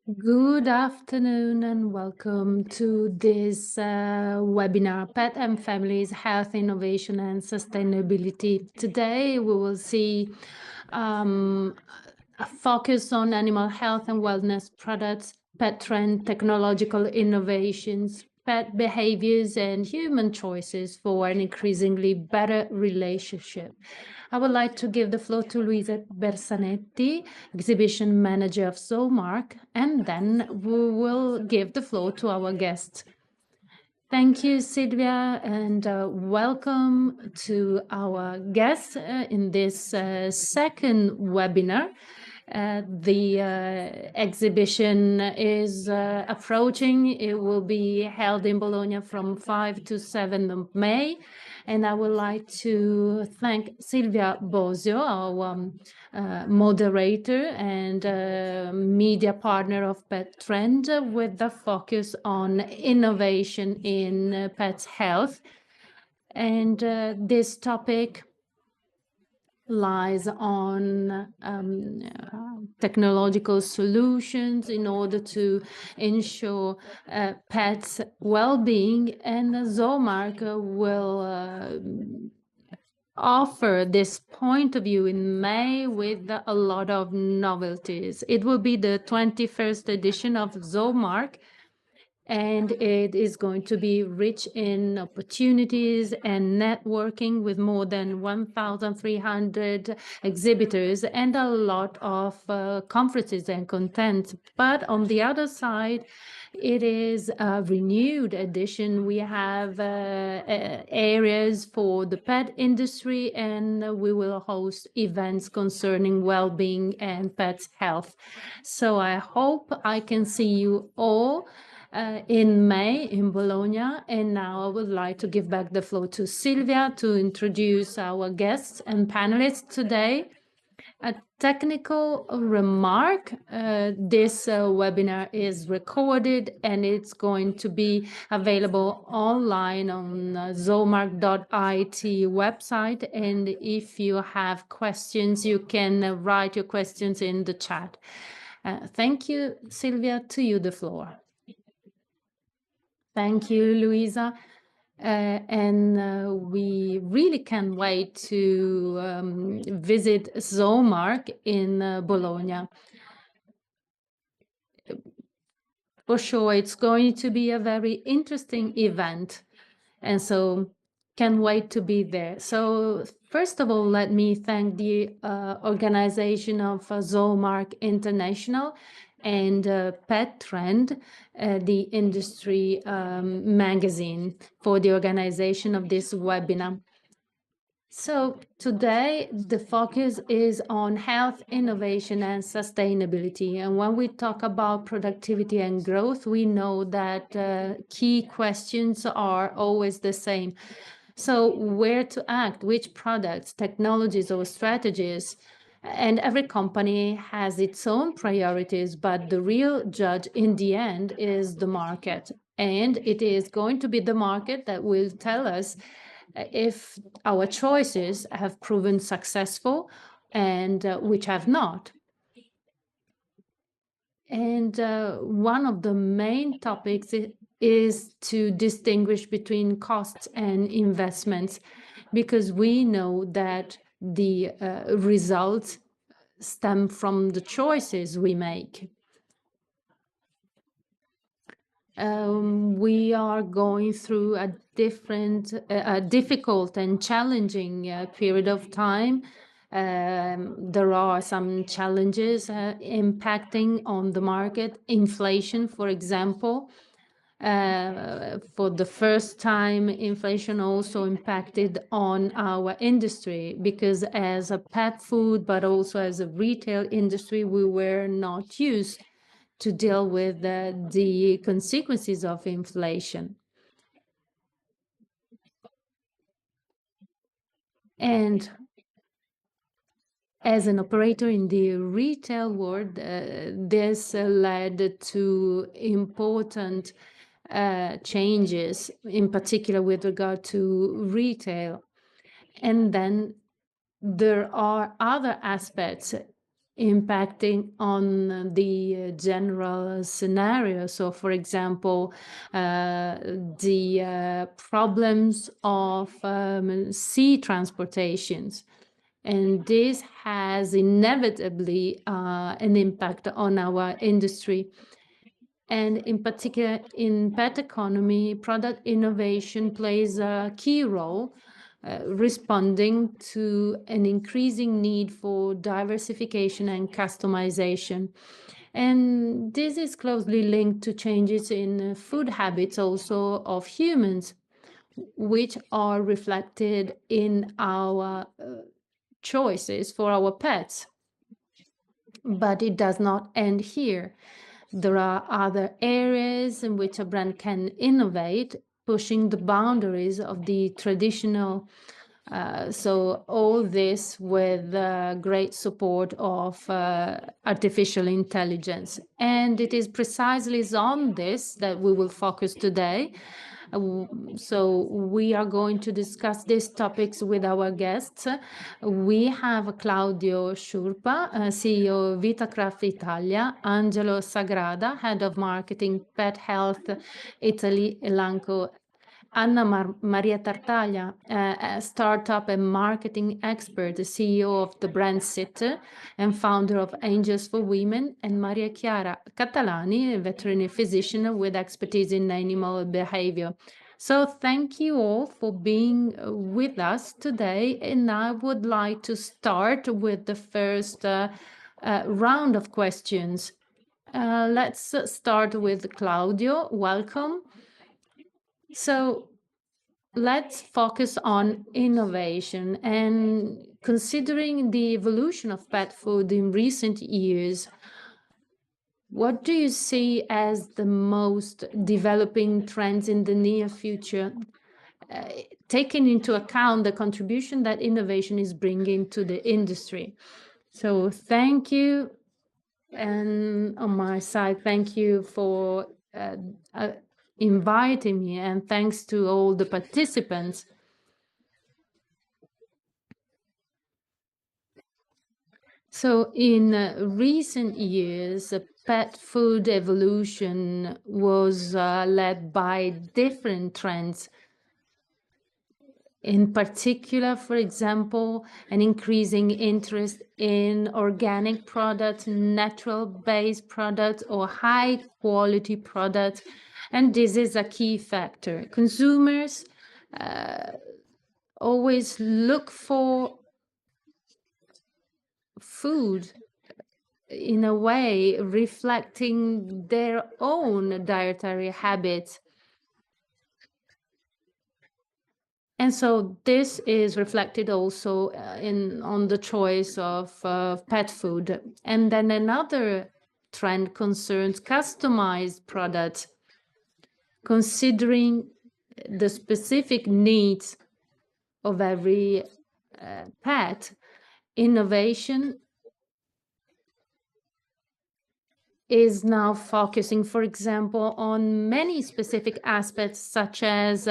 Good afternoon and welcome to this webinar, Pet and Families, Health, Innovation and Sustainability. Today we will see a focus on animal health and wellness products, pet trend, technological innovations, pet behaviors and human choices for an increasingly better relationship. I would like to give the floor to Luisa Bersanetti, exhibition manager of Zoomark, and then we will give the floor to our guests. Thank you, Silvia, and welcome to our guests in this second webinar. The exhibition is approaching. It will be held in Bologna from 5 to 7 of May. And I would like to thank Silvia Bosio, our moderator and media partner of Pet Trend, with the focus on innovation in pet health. And this topic lies on technological solutions in order to ensure pets' well-being, and Zoomark will offer this point of view in May with a lot of novelties. It will be the 21st edition of Zoomark, and it is going to be rich in opportunities and networking with more than 1,300 exhibitors and a lot of conferences and content. But on the other side, it is a renewed edition. We have areas for the pet industry, and we will host events concerning well-being and pets' health. So I hope I can see you all in May in Bologna. And now I would like to give back the floor to Silvia to introduce our guests and panelists today. A technical remark, this webinar is recorded and it's going to be available online on zoomark.it website. And if you have questions, you can write your questions in the chat. Thank you, Silvia. To you the floor. Thank you, Luisa. And we really can't wait to visit Zoomark in Bologna. For sure, it's going to be a very interesting event. And so can't wait to be there. So first of all, let me thank the organization of Zoomark International and Pet Trend, the industry magazine, for the organization of this webinar. So today the focus is on health, innovation and sustainability. And when we talk about productivity and growth, we know that key questions are always the same. So where to act, which products, technologies or strategies? And every company has its own priorities, but the real judge in the end is the market. And it is going to be the market that will tell us if our choices have proven successful and which have not. And one of the main topics is to distinguish between costs and investments, because we know that the results stem from the choices we make. We are going through a difficult and challenging period of time. There are some challenges impacting on the market. Inflation, for example. For the first time, inflation also impacted on our industry, because as a pet food, but also as a retail industry, we were not used to deal with the consequences of inflation. And as an operator in the retail world, this led to important changes, in particular with regard to retail. And then there are other aspects impacting on the general scenario. So, for example, the problems of sea transportations. And this has inevitably an impact on our industry. And in particular, in pet economy, product innovation plays a key role, responding to an increasing need for diversification and customization. And this is closely linked to changes in food habits also of humans, which are reflected in our choices for our pets. But it does not end here. There are other areas in which a brand can innovate, pushing the boundaries of the traditional. So all this with great support of artificial intelligence. And it is precisely on this that we will focus today. So we are going to discuss these topics with our guests. We have Claudio Sciurpa, CEO of Vitakraft Italia, Angelo Sagrada, Head of Marketing, Pet Health Italy, Elanco, Annamaria Tartaglia, a startup and marketing expert, the CEO of the brand Sitter and founder of Angels for Women, and Maria Chiara Catalani, a veterinary physician with expertise in animal behavior. So thank you all for being with us today. And I would like to start with the first round of questions. Let's start with Claudio. Welcome. So let's focus on innovation. And considering the evolution of pet food in recent years, what do you see as the most developing trends in the near future, taking into account the contribution that innovation is bringing to the industry? So thank you. And on my side, thank you for inviting me, and thanks to all the participants. So in recent years, pet food evolution was led by different trends. In particular, for example, an increasing interest in organic products, natural-based products, or high-quality products. And this is a key factor. Consumers always look for food in a way reflecting their own dietary habits. And so this is reflected also on the choice of pet food. And then another trend concerns customized products, considering the specific needs of every pet. Innovation is now focusing, for example, on many specific aspects such as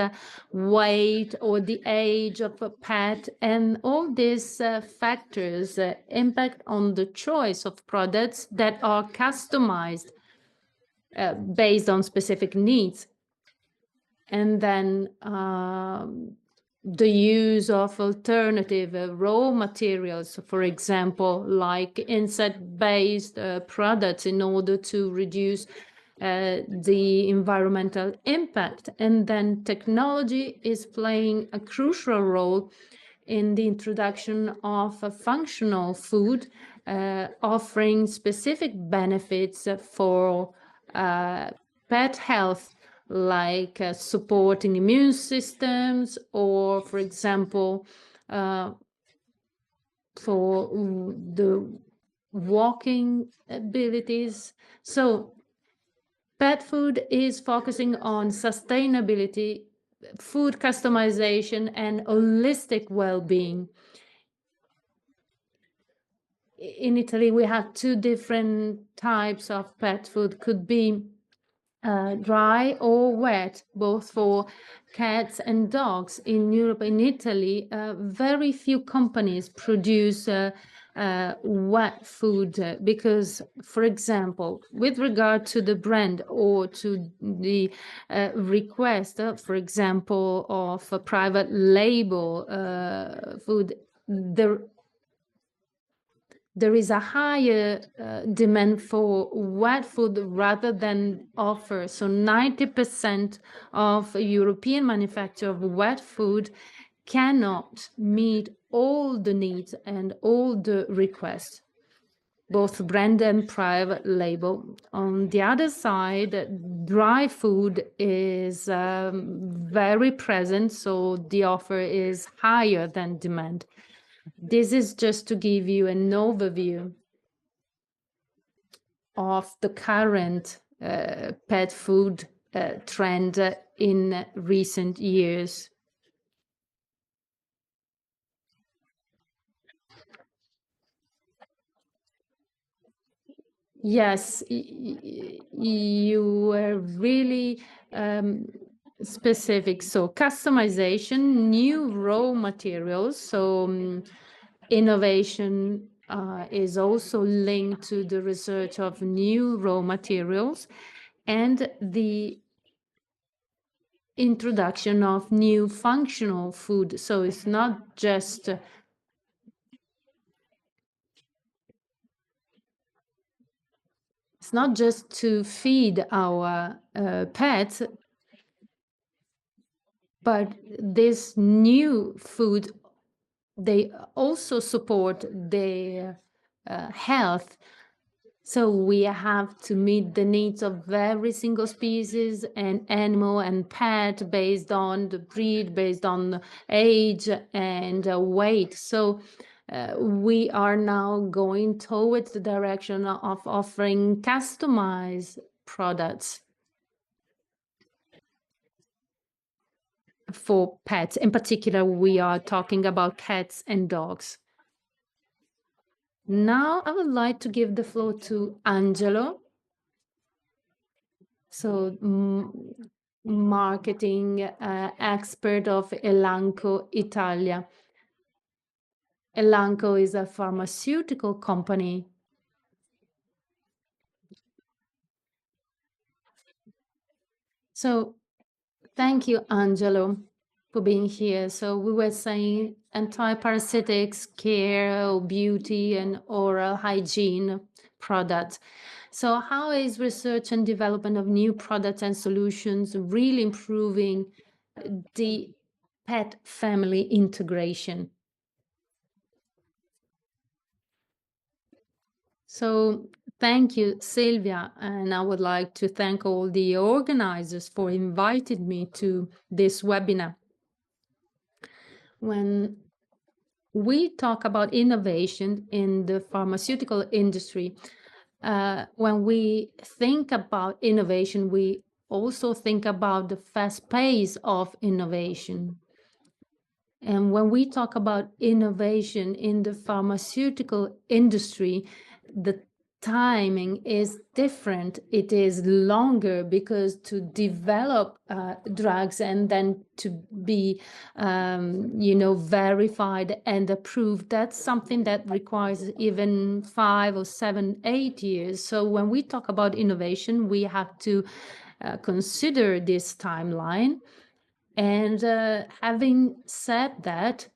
weight or the age of a pet. And all these factors impact on the choice of products that are customized based on specific needs. And then the use of alternative raw materials, for example, like insect-based products in order to reduce the environmental impact. And then technology is playing a crucial role in the introduction of a functional food, offering specific benefits for pet health, like supporting immune systems, or, for example, for the walking abilities. So pet food is focusing on sustainability, food customization, and holistic well-being. In Italy, we have two different types of pet food. Could be dry or wet, both for cats and dogs. In Europe and Italy, very few companies produce wet food because, for example, with regard to the brand or to the request, for example, of a private label food, there is a higher demand for wet food rather than offer. So 90% of European manufacture of wet food cannot meet all the needs and all the requests, both brand and private label. On the other side, dry food is very present, so the offer is higher than demand. This is just to give you an overview of the current pet food trend in recent years. Yes, you were really specific. So customization, new raw materials. So innovation is also linked to the research of new raw materials and the introduction of new functional food. So it's not just to feed our pets, but this new food, they also support their health. So we have to meet the needs of every single species and animal and pet based on the breed, based on age and weight. So we are now going towards the direction of offering customized products for pets. In particular, we are talking about cats and dogs. Now I would like to give the floor to Angelo. So, marketing expert of Elanco Italia. Elanco is a pharmaceutical company. So, thank you, Angelo, for being here. So, we were saying anti-parasitics, care, beauty, and oral hygiene products. So, how is research and development of new products and solutions really improving the pet family integration? So, thank you, Silvia. And I would like to thank all the organizers for inviting me to this webinar. When we talk about innovation in the pharmaceutical industry, when we think about innovation, we also think about the fast pace of innovation. And when we talk about innovation in the pharmaceutical industry, the timing is different. It is longer because to develop drugs and then to be, verified and approved, that's something that requires even 5 or 7, 8 years. So when we talk about innovation, we have to consider this timeline. And having said that,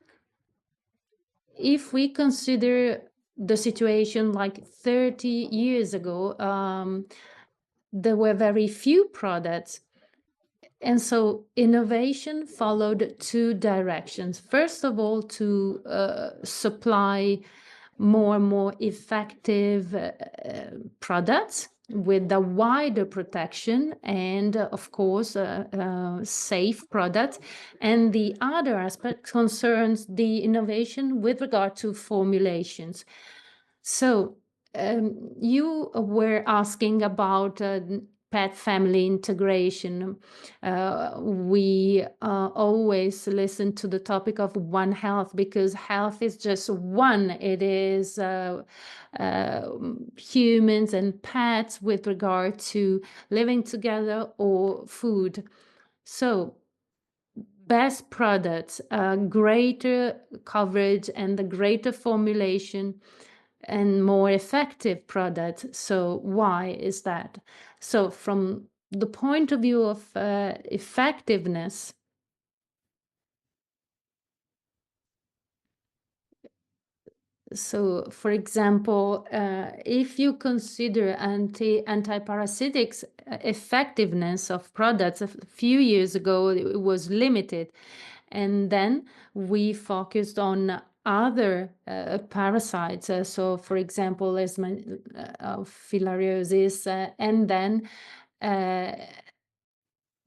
if we consider the situation like 30 years ago, there were very few products. And so innovation followed two directions. First of all, to supply more and more effective products with a wider protection and, of course, safe products. And the other aspect concerns the innovation with regard to formulations. So you were asking about pet family integration. We always listen to the topic of One Health because health is just one. It is humans and pets with regard to living together or food. So best products, greater coverage and the greater formulation and more effective products. So why is that? So from the point of view of effectiveness, so for example, if you consider antiparasitics effectiveness of products a few years ago, it was limited. And then we focused on other parasites. So, for example, filariasis, and then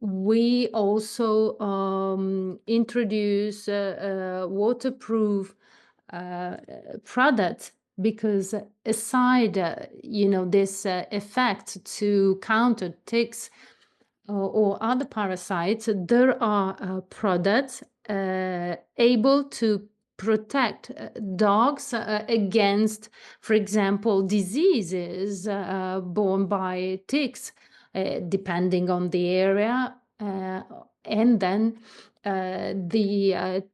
we also introduce waterproof products, because aside, this effect to counter ticks or other parasites, there are products able to protect dogs against, for example, diseases borne by ticks, depending on the area. And then the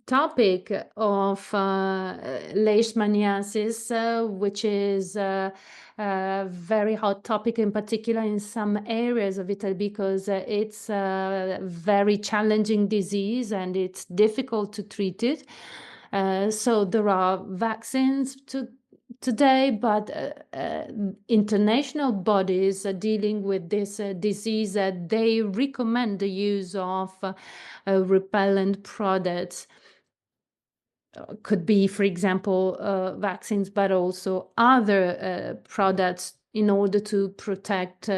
topic of leishmaniasis, which is a very hot topic, in particular in some areas of Italy, because it's a very challenging disease and it's difficult to treat it. So there are vaccines today, but international bodies dealing with this disease, they recommend the use of repellent products. Could be, for example, vaccines, but also other products in order to protect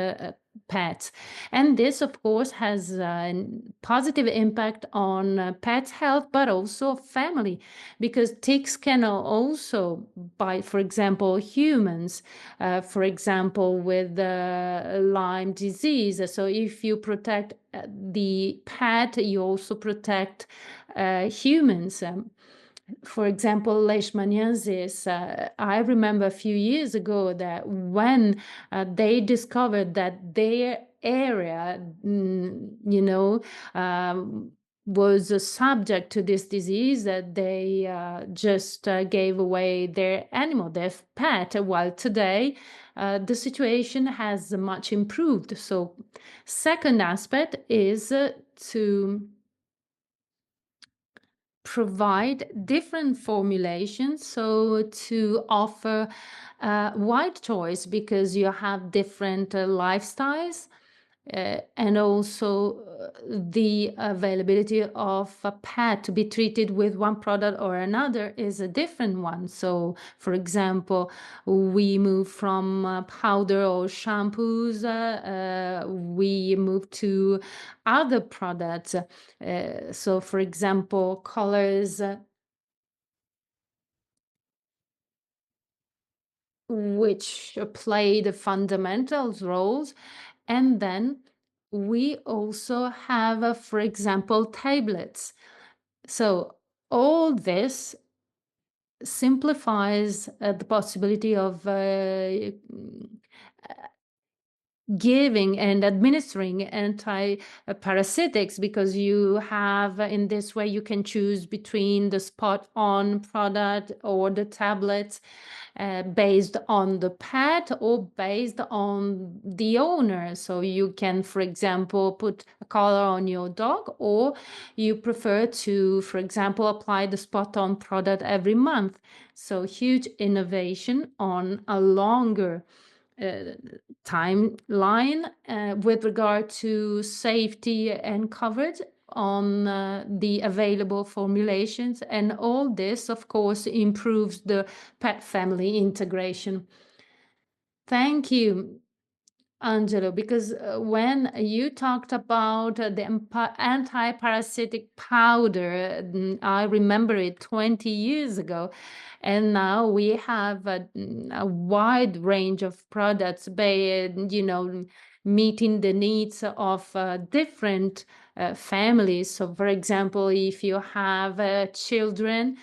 pets. And this, of course, has a positive impact on pets' health, but also family, because ticks can also bite, for example, humans, for example, with Lyme disease. So if you protect the pet, you also protect humans. For example, leishmaniasis. I remember a few years ago that when they discovered that their area, was subject to this disease, that they just gave away their animal, their pet. While today, the situation has much improved. So, second aspect is to provide different formulations, so to offer wide choice, because you have different lifestyles, and also the availability of a pet to be treated with one product or another is a different one. So, for example, we move from powder or shampoos, we move to other products. So, for example, colors, which play the fundamental roles. And then we also have, for example, tablets. So all this simplifies the possibility of giving and administering anti-parasitics, because you have, in this way, you can choose between the spot-on product or the tablets, based on the pet or based on the owner. So you can, for example, put a collar on your dog, or you prefer to, for example, apply the spot-on product every month. So huge innovation on a longer timeline with regard to safety and coverage on the available formulations. And all this, of course, improves the pet family integration. Thank you, Angelo, because when you talked about the anti-parasitic powder, I remember it 20 years ago, and now we have a wide range of products, meeting the needs of different families. So, for example, if you have children,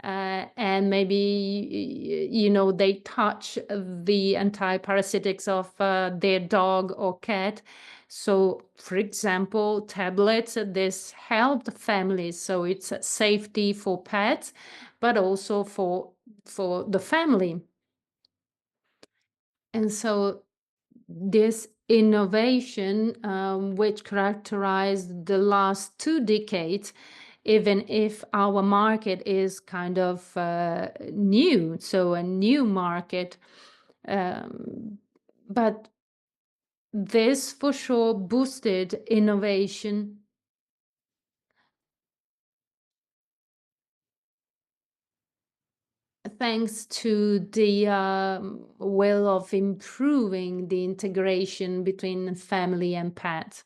and maybe they touch the anti-parasitics of their dog or cat, So, for example, tablets, this helped families. So it's safety for pets, but also for the family. And so this innovation, which characterized the last 2 decades, even if our market is kind of new, so a new market, um, but this for sure boosted innovation thanks to the will of improving the integration between family and pet.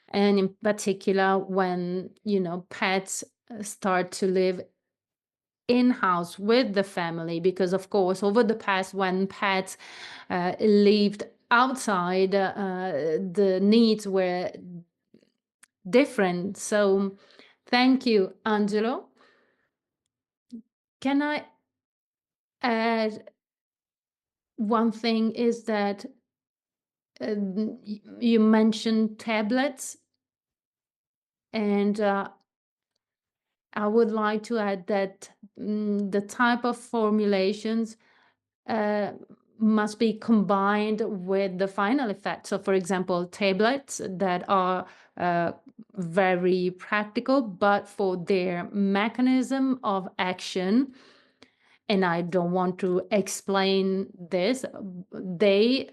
And in particular, when, pets start to live in-house with the family, because of course, over the past, when pets lived outside, the needs were different. So thank you, Angelo. Can I add one thing is that you mentioned tablets, and I would like to add that the type of formulations uh, must be combined with the final effect. So, for example, tablets that are uh, very practical, but for their mechanism of action, and I don't want to explain this, they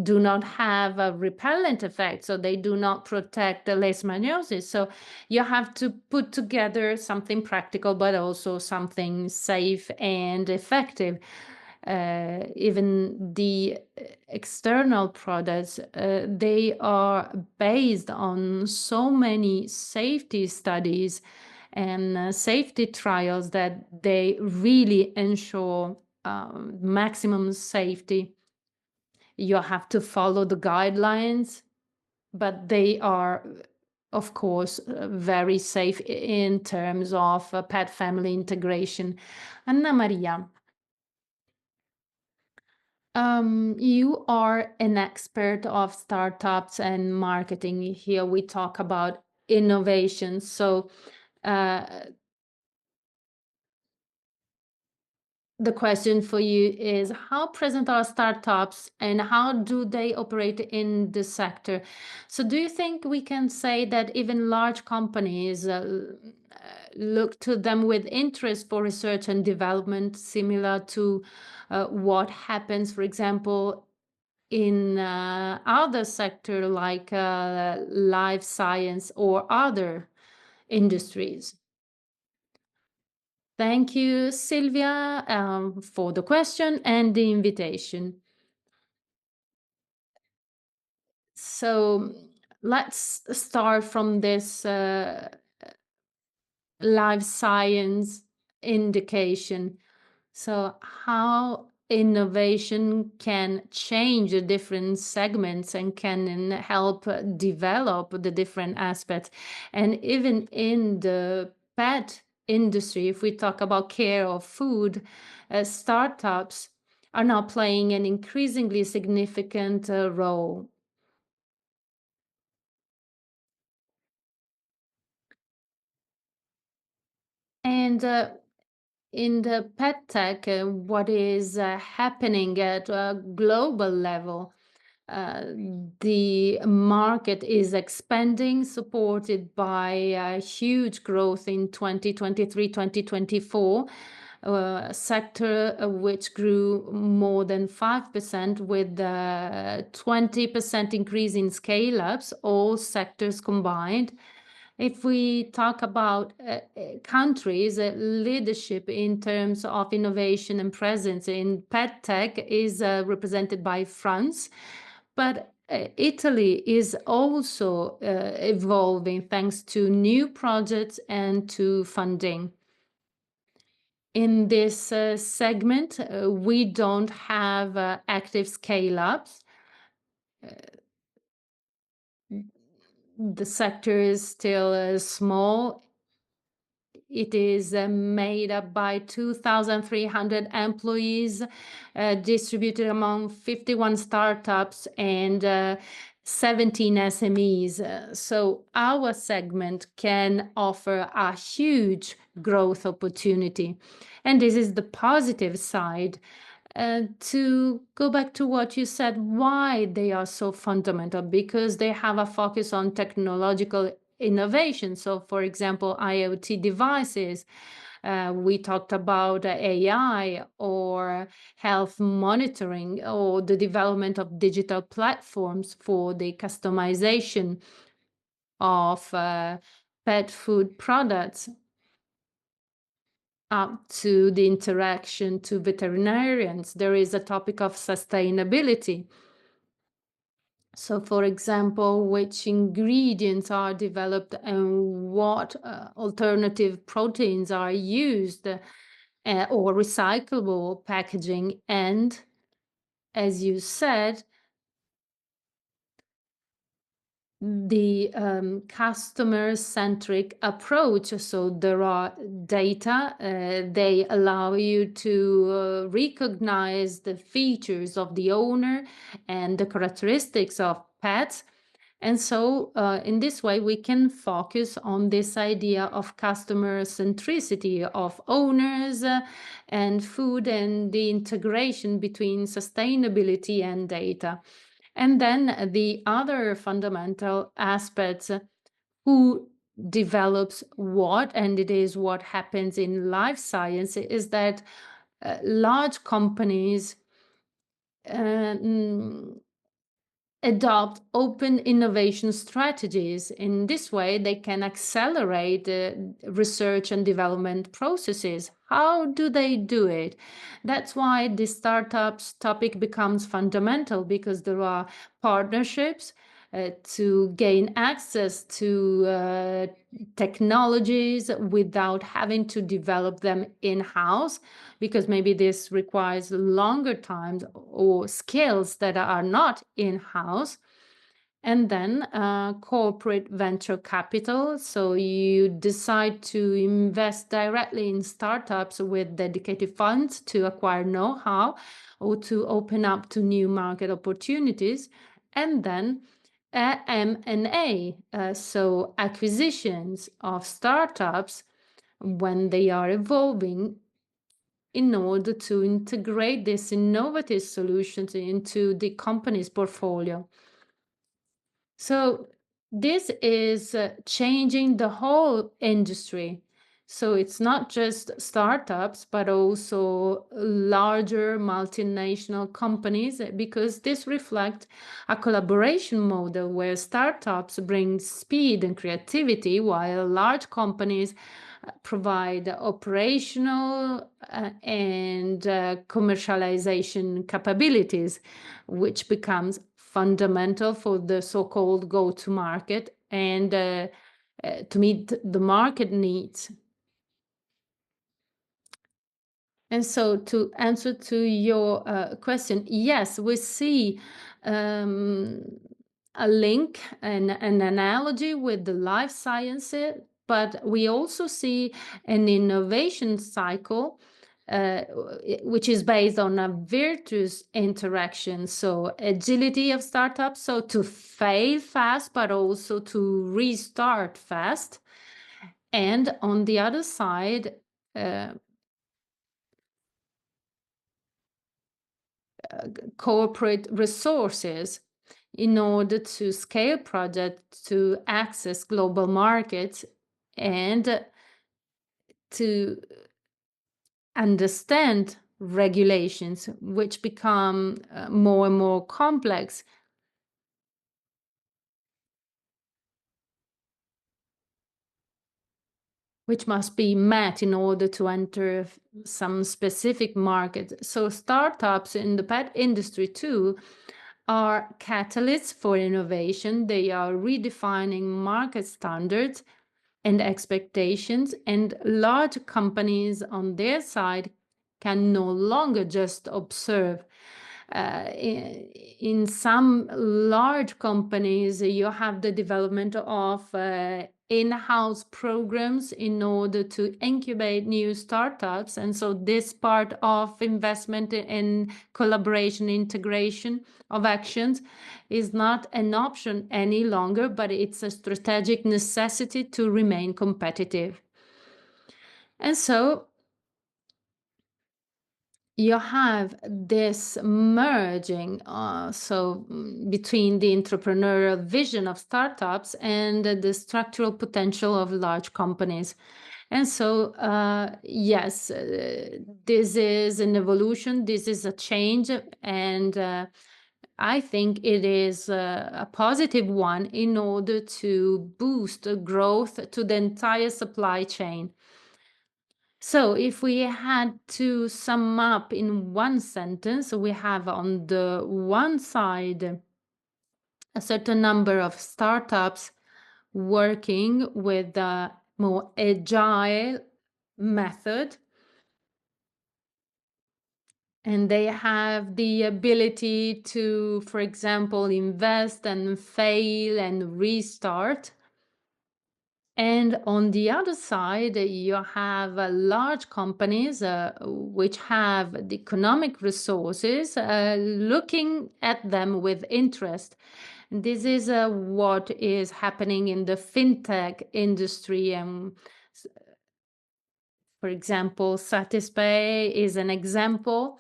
do not have a repellent effect, so they do not protect the leishmaniasis. So you have to put together something practical, but also something safe and effective. Even the external products, they are based on so many safety studies and safety trials that they really ensure maximum safety. You have to follow the guidelines, but they are, of course, very safe in terms of pet family integration. Annamaria, you are an expert of startups and marketing. Here we talk about innovation. So, uh, the question for you is, how present are startups and how do they operate in this sector? So do you think we can say that even large companies look to them with interest for research and development, similar to what happens, for example, in other sector like life science or other industries? Thank you, Silvia, for the question and the invitation. So let's start from this life science indication. So, how innovation can change the different segments and can help develop the different aspects. And even in the pet industry, if we talk about care of food, startups are now playing an increasingly significant role. And in the pet tech, what is happening at a global level? Uh, the market is expanding, supported by huge growth in 2023, 2024, a sector which grew more than 5% with a 20% increase in scale-ups, all sectors combined. If we talk about countries, leadership in terms of innovation and presence in pet tech is represented by France, but Italy is also evolving thanks to new projects and to funding. In this segment, we don't have active scale-ups. The sector is still small. It is made up by 2,300 employees distributed among 51 startups and 17 SMEs. So our segment can offer a huge growth opportunity. And this is the positive side. To go back to what you said, why they are so fundamental, because they have a focus on technological innovation. So, for example, IoT devices. We talked about AI or health monitoring or the development of digital platforms for the customization of pet food products, up to the interaction to veterinarians. There is a topic of sustainability. So, for example, which ingredients are developed and what alternative proteins are used, or recyclable packaging. And as you said, the customer-centric approach. So there are data, they allow you to recognize the features of the owner and the characteristics of pets. And so in this way, we can focus on this idea of customer centricity of owners and food, and the integration between sustainability and data. And then the other fundamental aspects, who develops what, and it is what happens in life science, is that large companies adopt open innovation strategies. In this way, they can accelerate research and development processes. How do they do it? That's why the startups topic becomes fundamental, because there are partnerships to gain access to technologies without having to develop them in-house, because maybe this requires longer times or skills that are not in-house. And then corporate venture capital. So you decide to invest directly in startups with dedicated funds to acquire know-how or to open up to new market opportunities. And then M&A, so acquisitions of startups when they are evolving, in order to integrate these innovative solutions into the company's portfolio. So this is changing the whole industry. So it's not just startups, but also larger multinational companies, because this reflects a collaboration model where startups bring speed and creativity, while large companies provide operational and commercialization capabilities, which becomes fundamental for the so-called go-to-market and to meet the market needs. And so, to answer to your question, yes, we see a link and an analogy with the life sciences, but we also see an innovation cycle which is based on a virtuous interaction. So agility of startups, so to fail fast, but also to restart fast. And on the other side, corporate resources in order to scale projects, to access global markets, and to understand regulations, which become more and more complex. Which must be met in order to enter some specific market. So startups in the pet industry too are catalysts for innovation. They are redefining market standards and expectations, and large companies on their side can no longer just observe. In some large companies, you have the development of in-house programs in order to incubate new startups. And so this part of investment in collaboration, integration of actions is not an option any longer, but it's a strategic necessity to remain competitive. And so you have this merging between the entrepreneurial vision of startups and the structural potential of large companies. And so, yes, this is an evolution, this is a change, and I think it is a positive one in order to boost growth to the entire supply chain. So if we had to sum up in one sentence, we have on the one side a certain number of startups working with a more agile method, and they have the ability to, for example, invest and fail and restart. And on the other side, you have large companies which have the economic resources looking at them with interest. This is what is happening in the fintech industry. For example, Satispay is an example.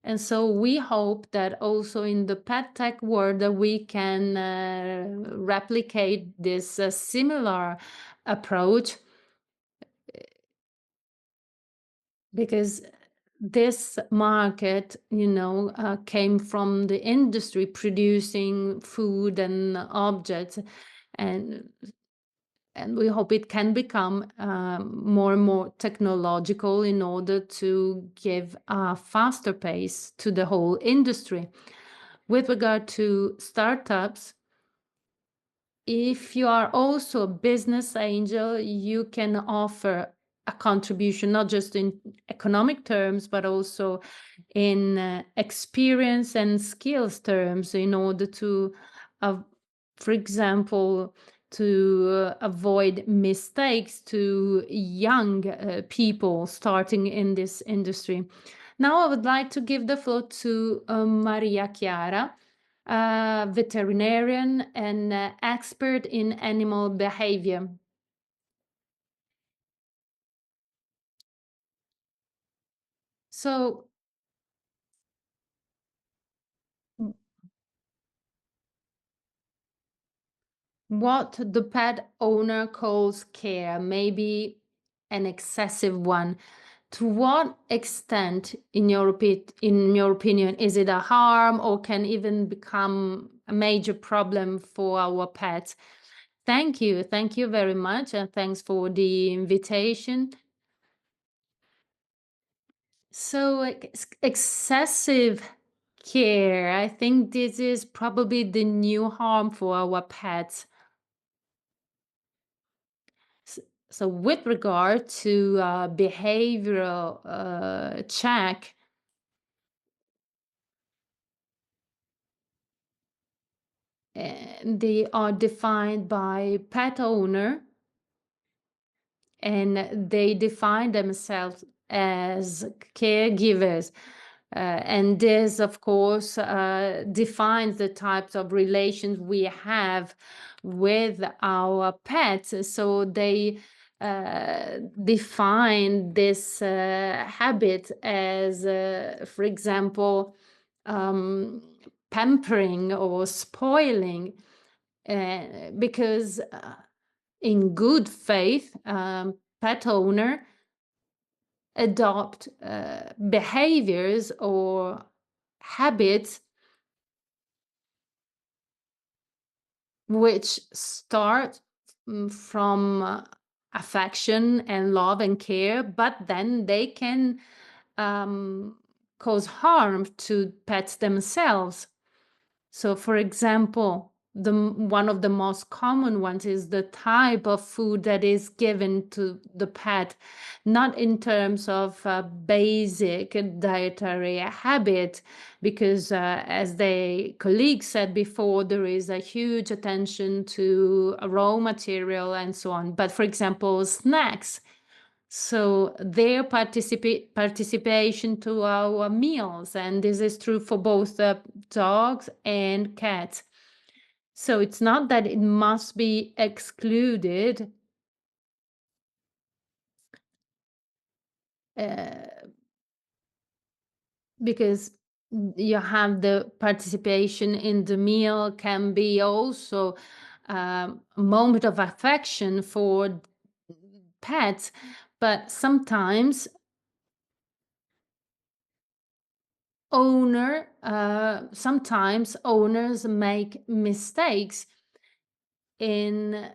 And so we hope that also in the pet tech world we can replicate this similar approach, because this market, came from the industry producing food and objects, and we hope it can become more and more technological in order to give a faster pace to the whole industry. With regard to startups, if you are also a business angel, you can offer a contribution, not just in economic terms, but also in experience and skills terms, in order to, for example, to avoid mistakes to young people starting in this industry. Now I would like to give the floor to Maria Chiara, veterinarian and expert in animal behavior. So, what the pet owner calls care may be an excessive one. To what extent, in your opinion, is it a harm or can even become a major problem for our pets? Thank you. Thank you very much. And thanks for the invitation. So, excessive care, I think this is probably the new harm for our pets. So with regard to behavioral check, they are defined by pet owner, and they define themselves as caregivers. And this, of course, defines the types of relations we have with our pets. So they define this habit as, for example, pampering or spoiling, because in good faith, pet owner adopt behaviors or habits which start from affection and love and care, but then they can cause harm to pets themselves. So, for example, one of the most common ones is the type of food that is given to the pet, not in terms of basic dietary habit, because as the colleague said before, there is a huge attention to raw material and so on. But for example, snacks. So their participation to our meals, and this is true for both dogs and cats. So it's not that it must be excluded, uh, because you have the participation in the meal can be also a moment of affection for pets, but sometimes owners make mistakes in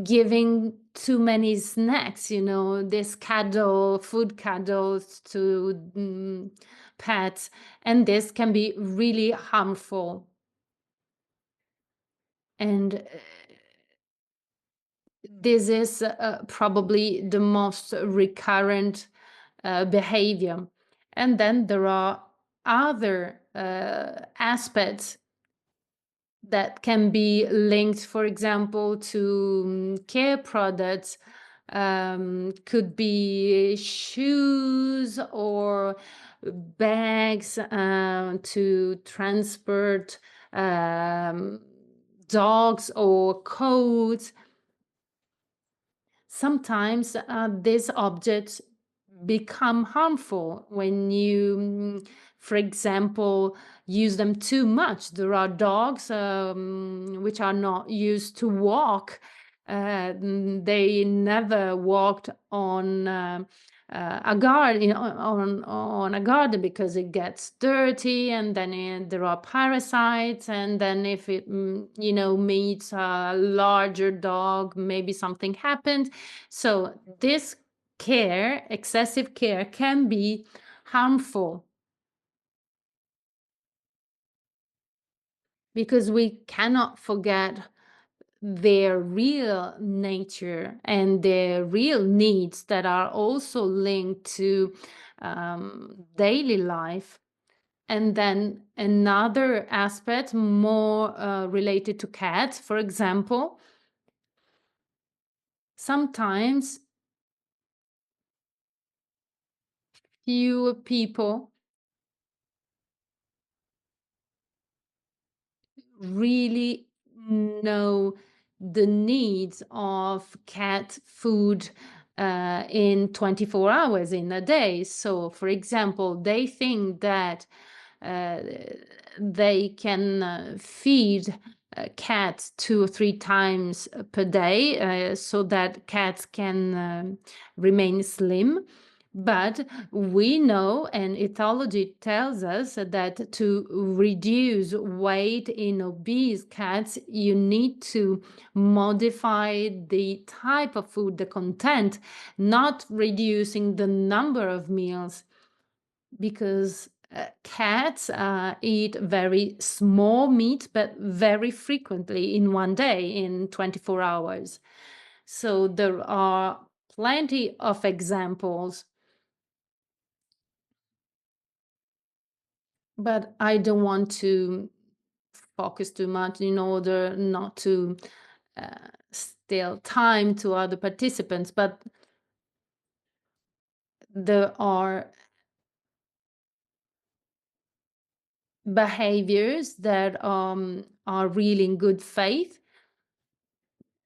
giving too many snacks, this food cuddles to pets, and this can be really harmful. And this is probably the most recurrent behavior. And then there are other aspects that can be linked, for example, to care products. Could be shoes or bags to transport um, dogs or coats. Sometimes these objects become harmful when you, for example, use them too much. There are dogs which are not used to walk. They never walked on a garden, on a garden, because it gets dirty, and then there are parasites, and then if it meets a larger dog, maybe something happened. So this excessive care, can be harmful, because we cannot forget their real nature and their real needs that are also linked to daily life. And then another aspect more related to cats, for example, sometimes fewer people really know the needs of cat food in 24 hours in a day. So, for example, they think that uh, they can feed cats 2 or 3 times per day, so that cats can remain slim. But we know, and ethology tells us, that to reduce weight in obese cats, you need to modify the type of food, the content, not reducing the number of meals, because cats eat very small meat, but very frequently in one day, in 24 hours. So there are plenty of examples. But I don't want to focus too much in order not to steal time to other participants. But there are behaviors that are really in good faith,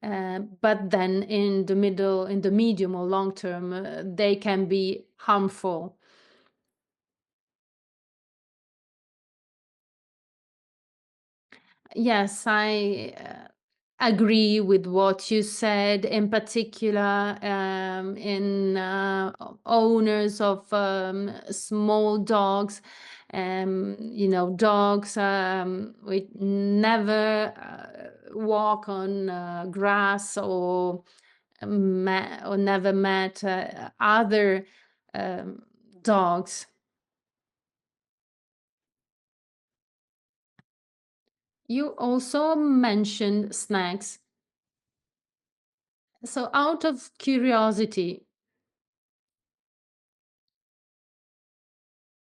but then in the medium or long term, they can be harmful. Yes, I agree with what you said, in particular in owners of small dogs. Dogs we never walk on grass, or never met other um, dogs. You also mentioned snacks. So, out of curiosity,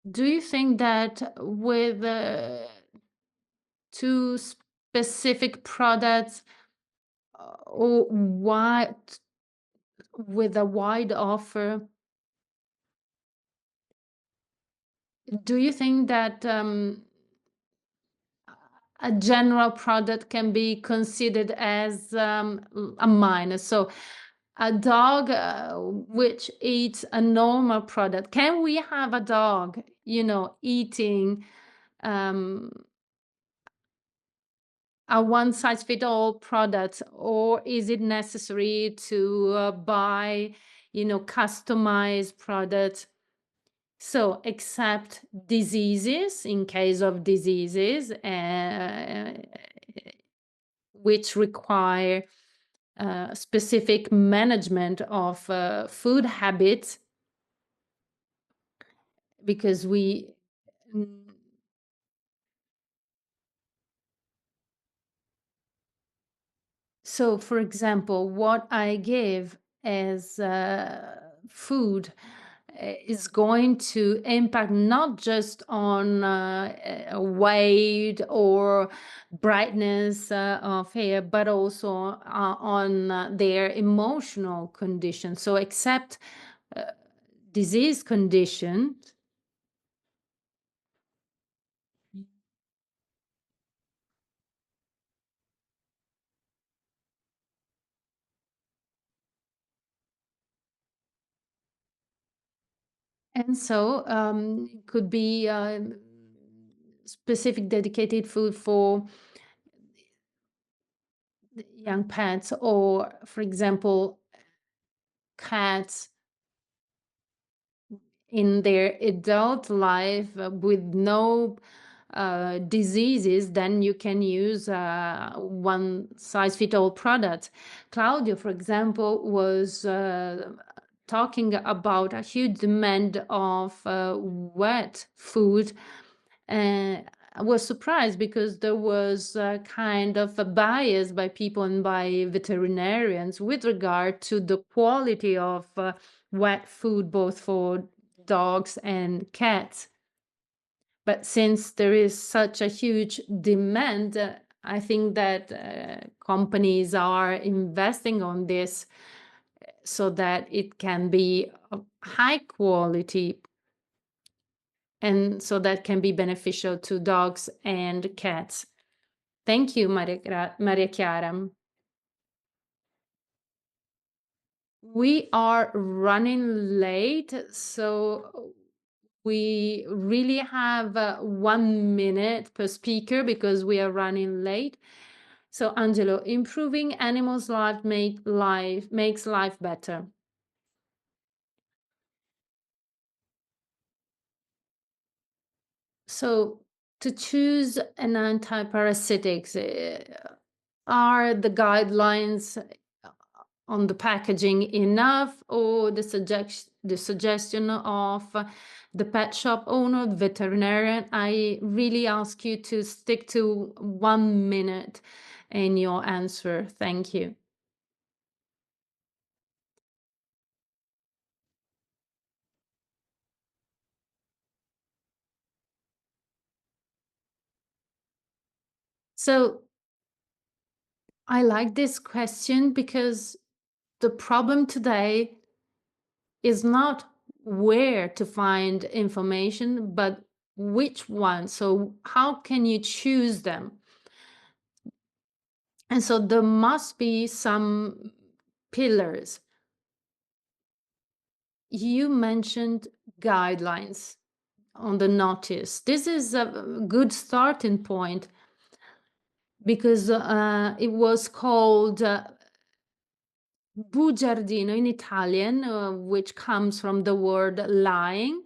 do you think that with two specific products or with a wide offer, do you think that a general product can be considered as a minus? So, a dog which eats a normal product, can we have a dog, eating um, a one size fit all product, or is it necessary to buy, customized products? So, except diseases, in case of diseases, which require specific management of food habits, because mm, so, for example, what I give as food is going to impact not just on weight or brightness of hair, but also on their emotional condition. So, except uh, disease conditions. And so it could be specific dedicated food for the young pets, or, for example, cats in their adult life with no diseases. Then you can use one size fit all product. Claudio, for example, was talking about a huge demand of wet food. I was surprised because there was a kind of a bias by people and by veterinarians with regard to the quality of wet food, both for dogs and cats. But since there is such a huge demand, I think that companies are investing on this so that it can be of high quality, and so that can be beneficial to dogs and cats. Thank you, Maria Chiara. We are running late, so we really have 1 minute per speaker because we are running late. So, Angelo, improving animals' makes life better. So, to choose an antiparasitics, are the guidelines on the packaging enough, or the suggestion of the pet shop owner, the veterinarian? I really ask you to stick to 1 minute in your answer. Thank you. So I like this question because the problem today is not where to find information, but which one. So, how can you choose them? And so, there must be some pillars. You mentioned guidelines on the notice. This is a good starting point because it was called bugiardino in Italian, which comes from the word lying.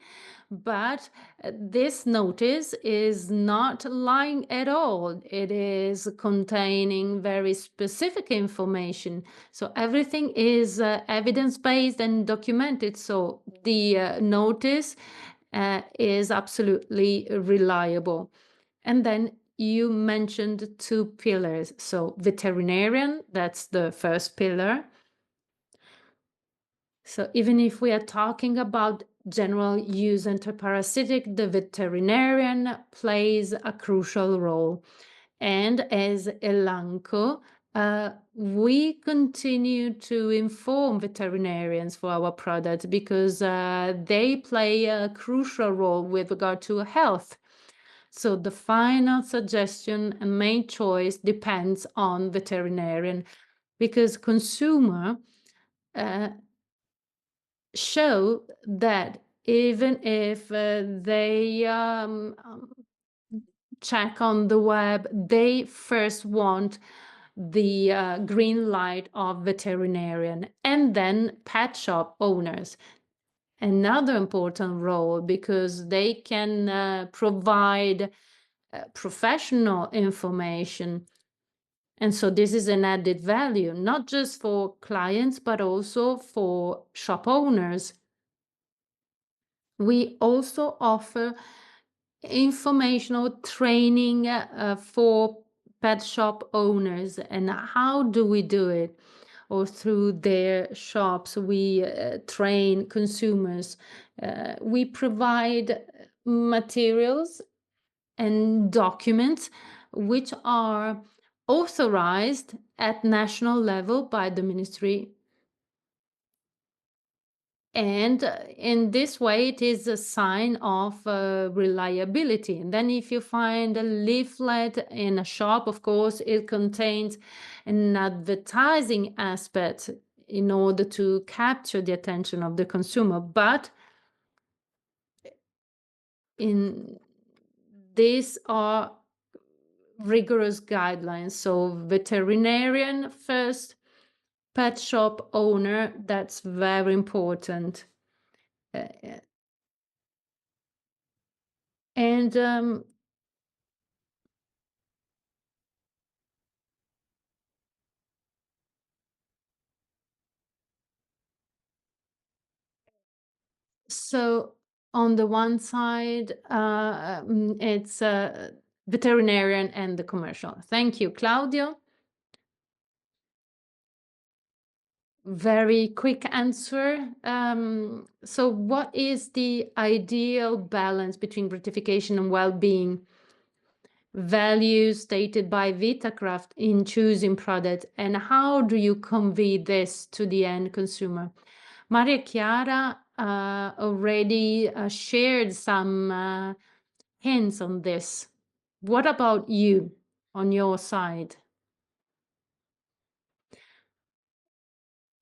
But this notice is not lying at all. It is containing very specific information. So everything is evidence-based and documented. So the notice is absolutely reliable. And then you mentioned two pillars. So veterinarian, that's the first pillar. So even if we are talking about general use antiparasitic, the veterinarian plays a crucial role. And as Elanco, we continue to inform veterinarians for our products because they play a crucial role with regard to health. So the final suggestion and main choice depends on veterinarian because consumer show that even if they check on the web, they first want the green light of veterinarian and then pet shop owners. Another important role because they can provide professional information. And so this is an added value, not just for clients, but also for shop owners. We also offer informational training for pet shop owners. And how do we do it? Or through their shops, we train consumers. We provide materials and documents which are authorized at national level by the ministry. And in this way, it is a sign of reliability. And then if you find a leaflet in a shop, of course, it contains an advertising aspect in order to capture the attention of the consumer. But in these are rigorous guidelines. So veterinarian first, pet shop owner, that's very important. And so on the one side, it's veterinarian and the commercial. Thank you, Claudio. Very quick answer. So what is the ideal balance between gratification and well-being? Values stated by Vitakraft in choosing product, and how do you convey this to the end consumer? Maria Chiara already shared some hints on this. What about you on your side?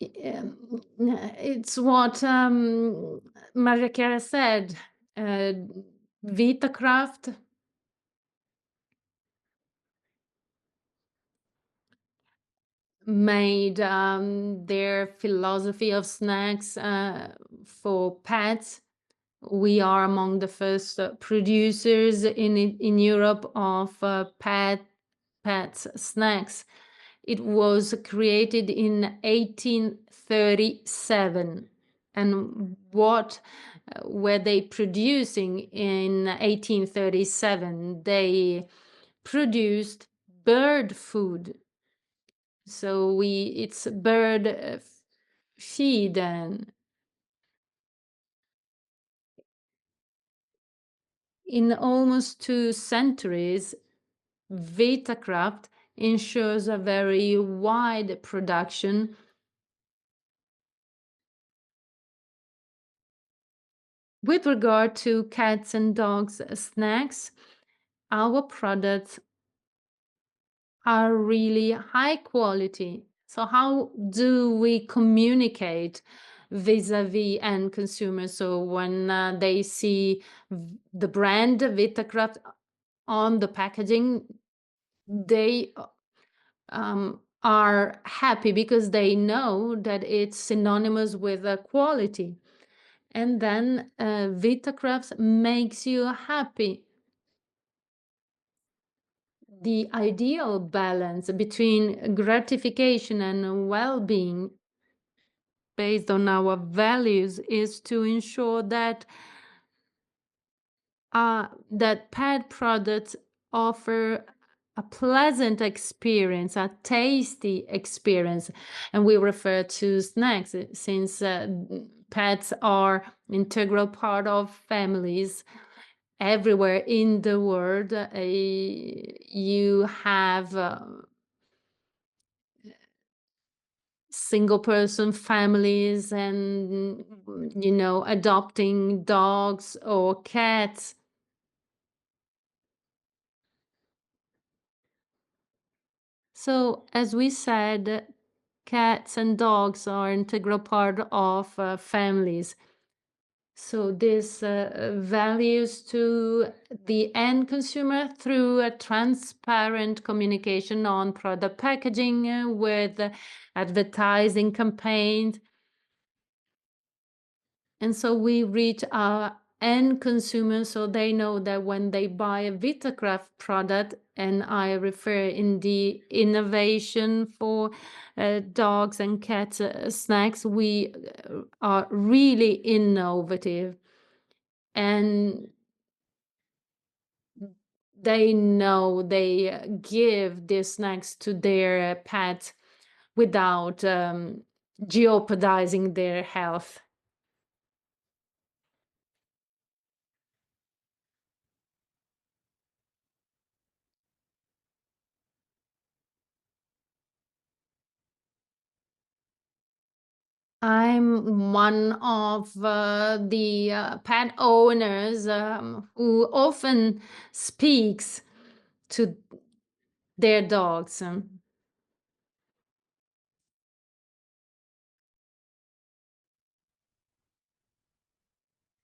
It's what Maria Chiara said. Vitakraft made their philosophy of snacks for pets. We are among the first producers in Europe of pet snacks. It was created in 1837. And what were they producing in 1837? They produced bird food. So it's bird feed, and in almost 2 centuries, Vitakraft ensures a very wide production with regard to cats and dogs snacks. Our products are really high quality. So how do we communicate vis-a-vis end consumers? So when they see the brand Vitakraft on the packaging, they are happy because they know that it's synonymous with quality. And then Vitakraft makes you happy. The ideal balance between gratification and well-being based on our values is to ensure that that pet products offer a pleasant experience, a tasty experience. And we refer to snacks since pets are integral part of families everywhere in the world. You have single person families and adopting dogs or cats. So as we said, cats and dogs are integral part of families. So this values to the end consumer through a transparent communication on product packaging with advertising campaigns. And so we reach our end consumers so they know that when they buy a Vitakraft product, and I refer in the innovation for dogs and cats snacks, we are really innovative. And they know they give these snacks to their pets without jeopardizing their health. I'm one of the pet owners who often speaks to their dogs.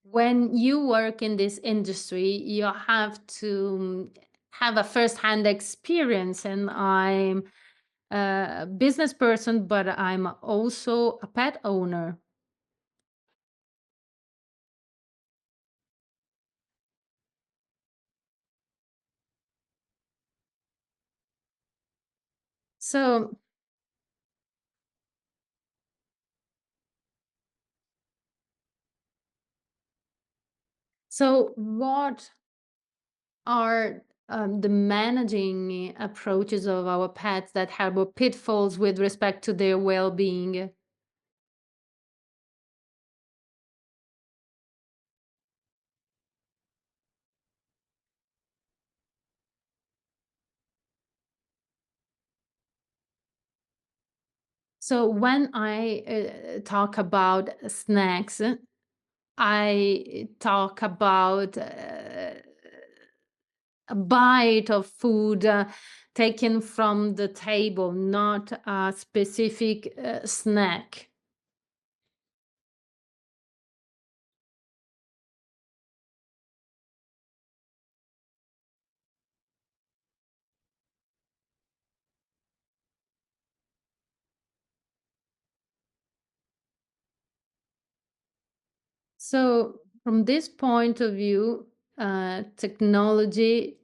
When you work in this industry, you have to have a first-hand experience, and I'm a business person, but I'm also a pet owner. So, so what are the managing approaches of our pets that harbor pitfalls with respect to their well-being? So when I talk about snacks, I talk about a bite of food taken from the table, not a specific snack. So, from this point of view, technology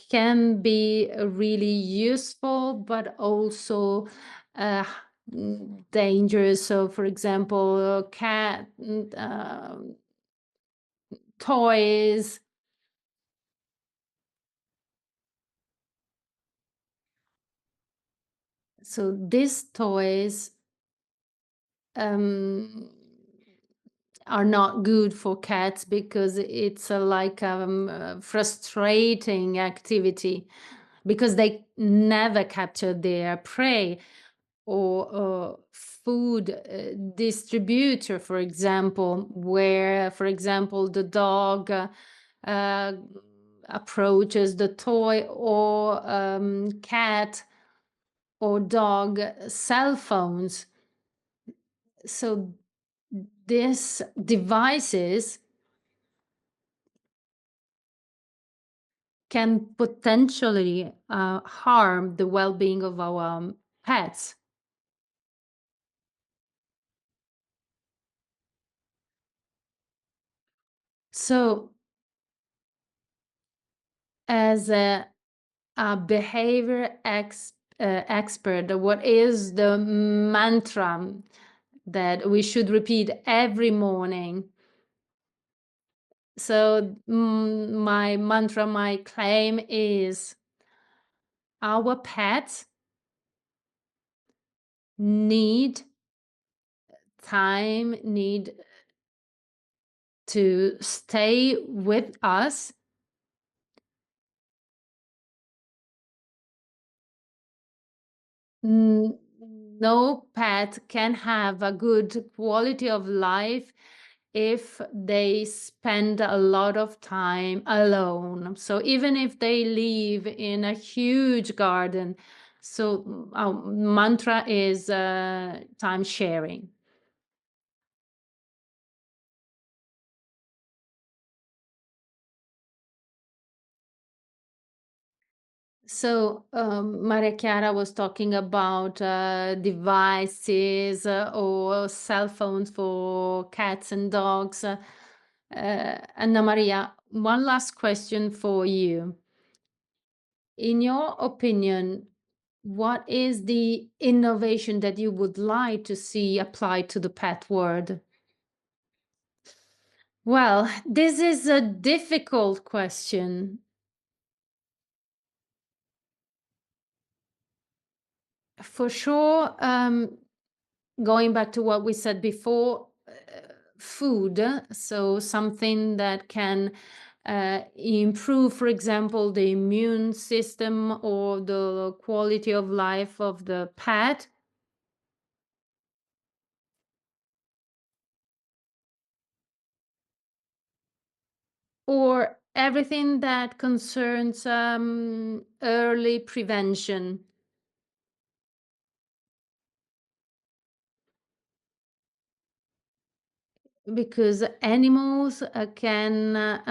can be really useful, but also uh, dangerous. So, for example, cat toys. So, these toys um, are not good for cats because it's like a frustrating activity because they never capture their prey, or food distributor, for example, where, for example, the dog uh, approaches the toy or cat or dog cell phones. So these devices can potentially harm the well-being of our pets. So, as a behavior expert, what is the mantra that we should repeat every morning? So my mantra, my claim is our pets need time, need to stay with us. No pet can have a good quality of life if they spend a lot of time alone. So even if they live in a huge garden, so our mantra is time sharing. So, Maria Chiara was talking about devices or cell phones for cats and dogs. Anna Maria, one last question for you. In your opinion, what is the innovation that you would like to see applied to the pet world? Well, this is a difficult question. For sure, going back to what we said before, food, so something that can improve, for example, the immune system or the quality of life of the pet. Or everything that concerns early prevention, because animals can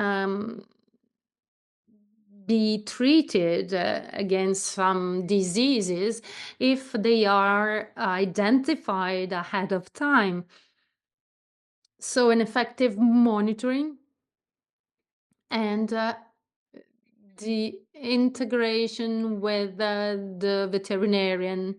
be treated against some diseases if they are identified ahead of time. So, an effective monitoring and the integration with the veterinarian.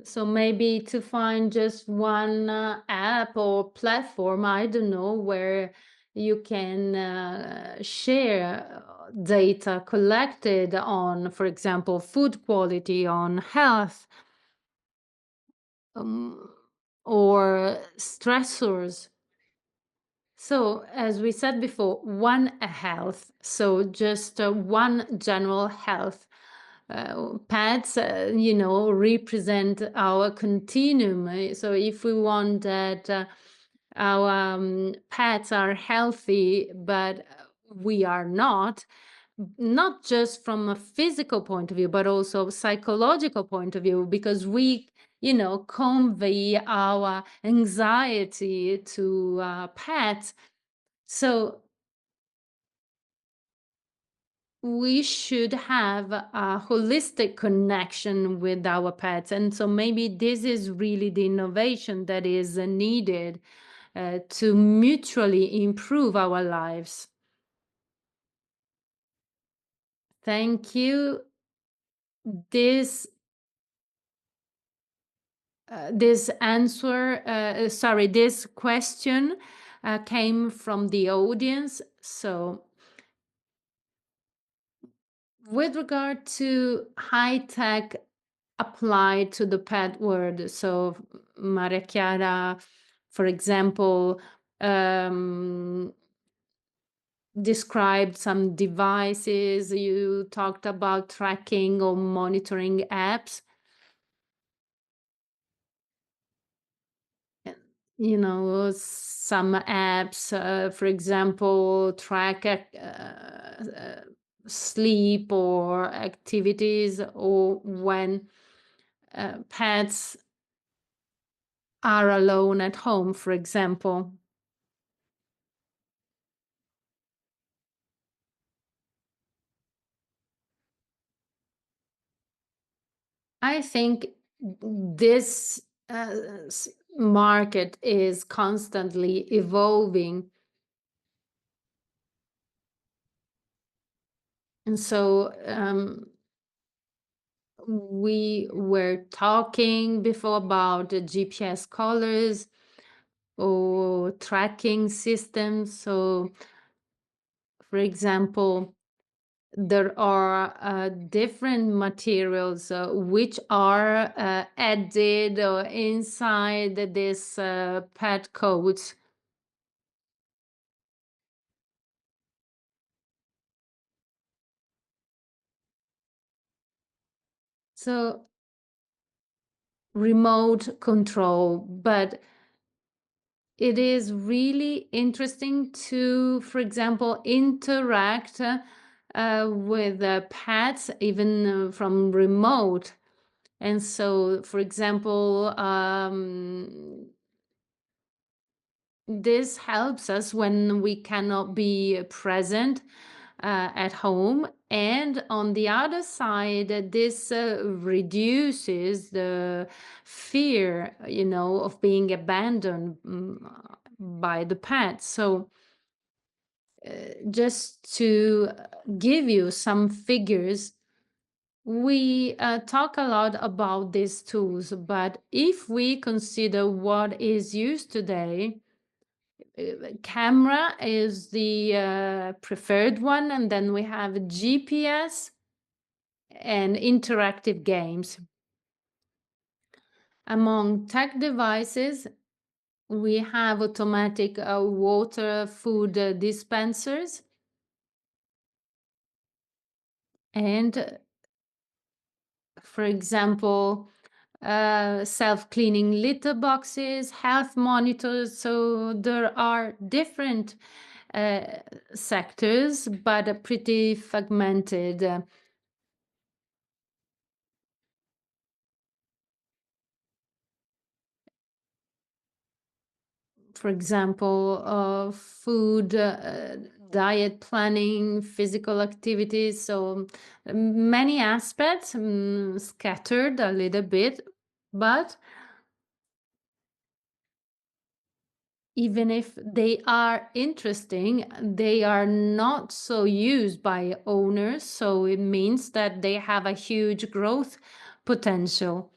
So maybe to find just one app or platform, I don't know, where you can share data collected on, for example, food quality, on health, um, or stressors. So, as we said before, one health, so just one general health. Pets, represent our continuum. So, if we want that our pets are healthy, but we are not just from a physical point of view, but also psychological point of view, because we convey our anxiety to pets. So we should have a holistic connection with our pets. And so maybe this is really the innovation that is needed to mutually improve our lives. Thank you. This this answer, sorry, this question came from the audience. So, with regard to high tech applied to the pet world, so Maria Chiara, for example, um, described some devices. You talked about tracking or monitoring apps. Some apps, for example, track sleep or activities, or when pets are alone at home, for example. I think this market is constantly evolving. And so we were talking before about the GPS collars or tracking systems. So For example, there are different materials which are added inside this pet coats. So remote control, but it is really interesting to, for example, interact with pets even from remote. And so, for example, this helps us when we cannot be present at home. And on the other side, this reduces the fear, of being abandoned by the pet. So, just to give you some figures, we talk a lot about these tools, but if we consider what is used today, camera is the preferred one, and then we have GPS and interactive games. Among tech devices, we have automatic water food dispensers and, for example, self-cleaning litter boxes, health monitors. So there are different uh, sectors, but pretty fragmented. For example, food, diet planning, physical activities. So many aspects scattered a little bit, but even if they are interesting, they are not so used by owners. So it means that they have a huge growth potential.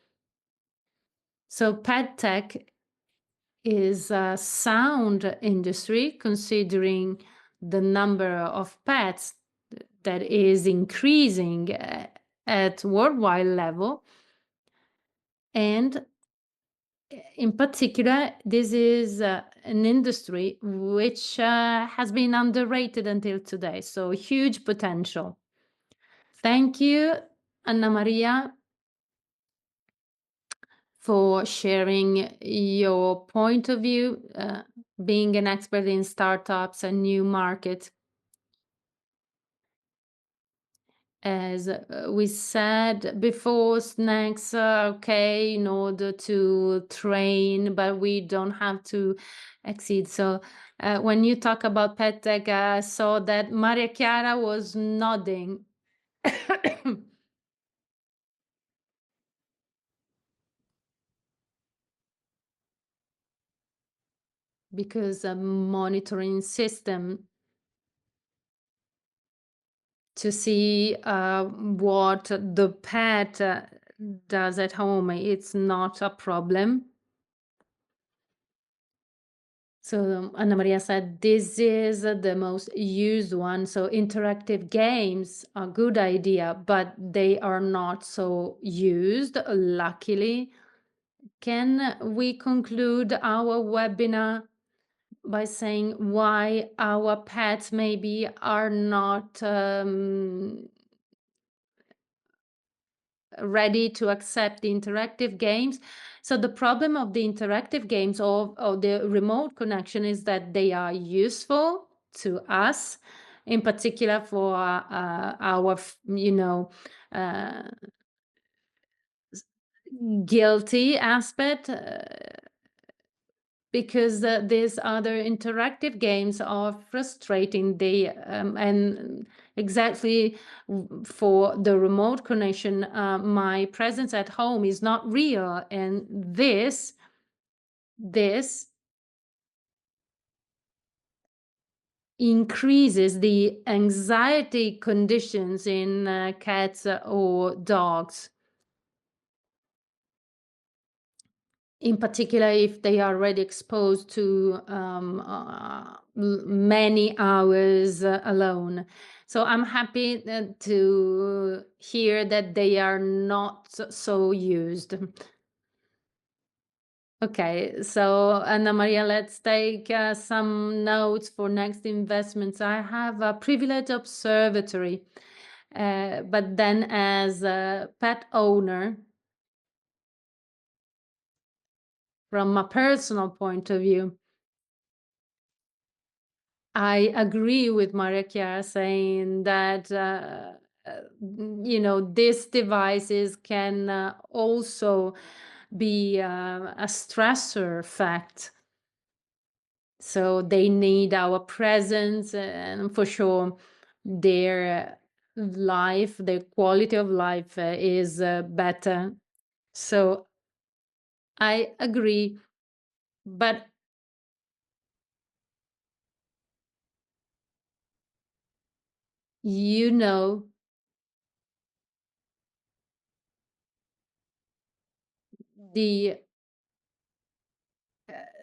So pet tech is a sound industry considering the number of pets that is increasing at worldwide level. And in particular, this is an industry which has been underrated until today. So huge potential. Thank you, Annamaria, for sharing your point of view, being an expert in startups and new markets. As we said before, snacks are okay in order to train, but we don't have to exceed. So when you talk about pet tech, I saw that Maria Chiara was nodding. Because a monitoring system to see what the pet does at home, it's not a problem. So Anna Maria said this is the most used one. So interactive games are a good idea, but they are not so used, luckily. Can we conclude our webinar by saying why our pets maybe are not ready to accept the interactive games? So the problem of the interactive games or the remote connection is that they are useful to us, in particular for our, uh, guilty aspect. Because these other interactive games are frustrating. They and exactly for the remote connection, my presence at home is not real, and this increases the anxiety conditions in cats or dogs. in particular if they are already exposed to many hours alone. So I'm happy to hear that they are not so used. Okay, so Anna Maria, let's take some notes for next investments. I have a privilege observatory, but then as a pet owner, from a personal point of view, I agree with Maria Chiara saying that these devices can also be a stressor fact. So they need our presence, and for sure, their life, their quality of life is better. So I agree, but you know, the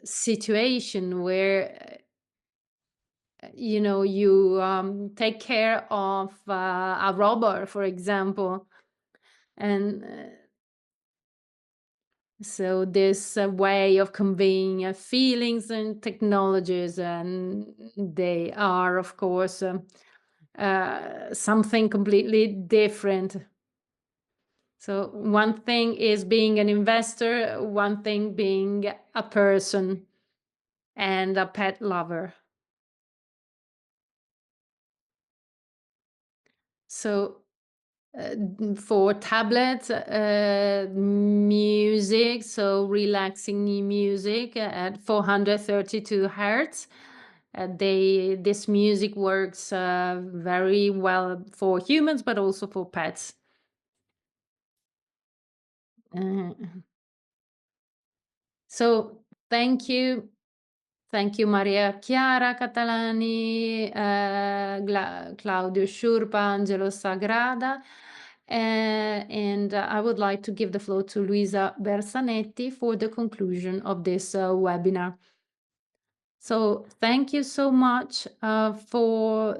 situation where you take care of a robber, for example, and so this way of conveying feelings and technologies, and they are, of course, something completely different. So one thing is being an investor, one thing being a person and a pet lover. So for tablets, music, so relaxing music at 432 hertz. This music works very well for humans, but also for pets. Uh, so thank you, Maria Chiara Catalani, Claudio Sciurpa, Angelo Sagrada. And I would like to give the floor to Luisa Bersanetti for the conclusion of this webinar. So thank you so much for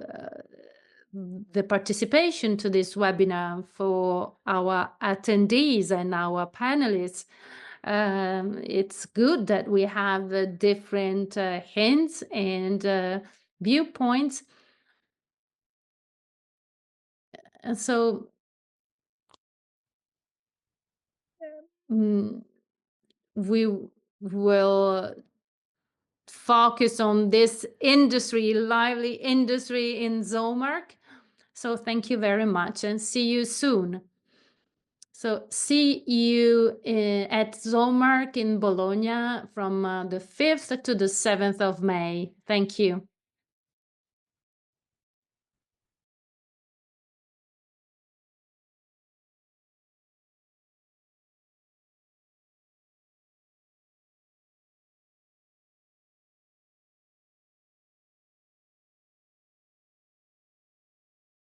the participation to this webinar, for our attendees and our panelists. It's good that we have different hints and viewpoints. And so we will focus on this industry, lively industry in Zoomark. So thank you very much and see you soon. So see you at Zoomark in Bologna from the 5th to the 7th of May. Thank you.